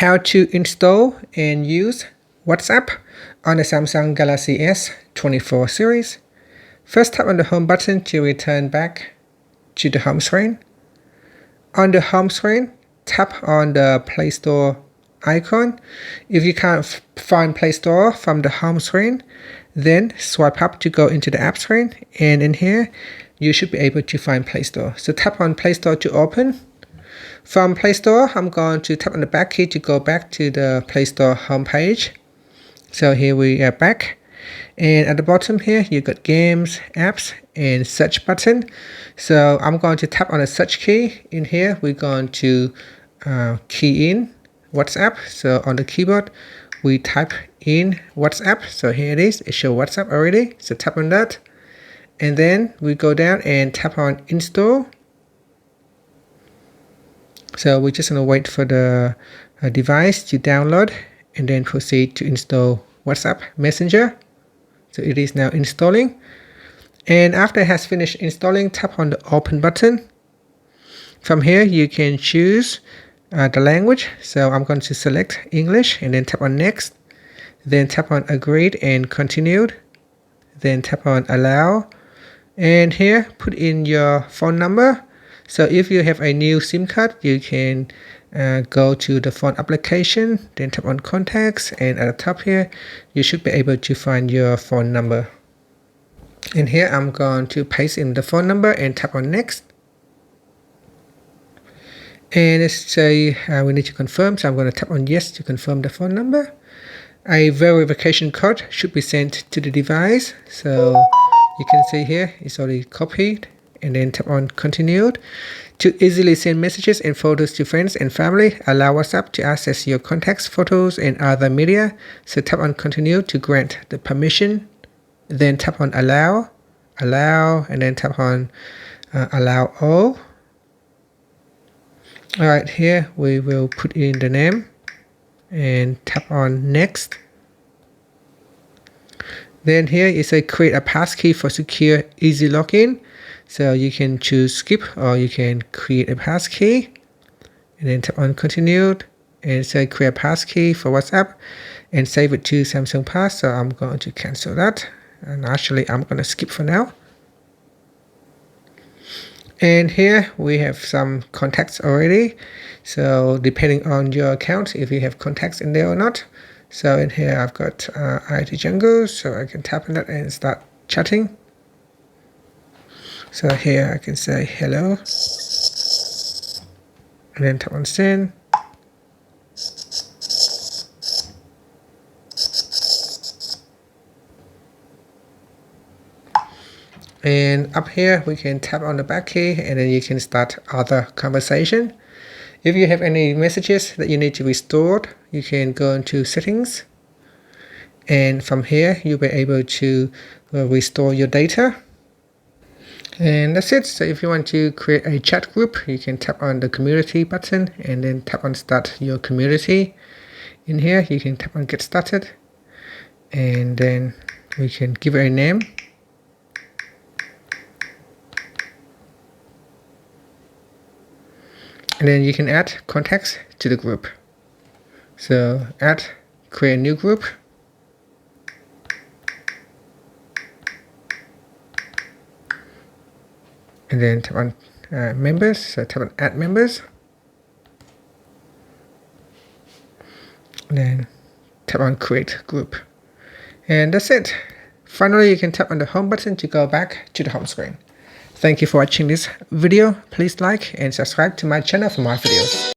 How to install and use WhatsApp on the Samsung Galaxy S24 series. First, tap on the home button to return back to the home screen. On the home screen, tap on the Play Store icon. If you can't find Play Store from the home screen, then swipe up to go into the app screen, and in here you should be able to find Play Store. So tap on Play Store to open. From Play Store, I'm going to tap on the back key to go back to the Play Store homepage. So here we are back, and at the bottom here you got games, apps, and search button. So I'm going to tap on the search key. In here we're going to key in WhatsApp. So on the keyboard we type in WhatsApp. So here it is, it shows WhatsApp already. So tap on that, and then we go down and tap on install. So we're just going to wait for the device to download and then proceed to install WhatsApp Messenger. So it is now installing. And after it has finished installing, tap on the open button. From here, you can choose the language. So I'm going to select English and then tap on next. Then tap on agreed and continued. Then tap on allow. And here, put in your phone number. So if you have a new SIM card, you can go to the phone application, then tap on contacts, and at the top here, you should be able to find your phone number. And here I'm going to paste in the phone number and tap on next. And let's say we need to confirm, so I'm going to tap on yes to confirm the phone number. A verification code should be sent to the device. So you can see here, it's already copied. And then tap on continued. To easily send messages and photos to friends and family, allow WhatsApp to access your contacts, photos, and other media. So tap on continue to grant the permission. Then tap on allow, and then tap on allow all. Alright, here we will put in the name and tap on next. Then here is a create a passkey for secure easy login. So you can choose skip or you can create a passkey, and then tap on continued and say create a passkey for WhatsApp and save it to Samsung Pass. So I'm going to cancel that, and actually I'm going to skip for now. And here we have some contacts already. So depending on your account, if you have contacts in there or not. So in here I've got IT Jungle, so I can tap on that and start chatting. So here I can say hello, and then tap on send. And up here we can tap on the back key, and then you can start other conversation. If you have any messages that you need to restore, you can go into settings, and from here you'll be able to restore your data. And that's it. So if you want to create a chat group, you can tap on the community button and then tap on start your community. In here you can tap on get started, and then we can give it a name. And then you can add contacts to the group. So add, create a new group. And then tap on members, so tap on add members. And then tap on create group. And that's it. Finally, you can tap on the home button to go back to the home screen. Thank you for watching this video. Please like and subscribe to my channel for more videos.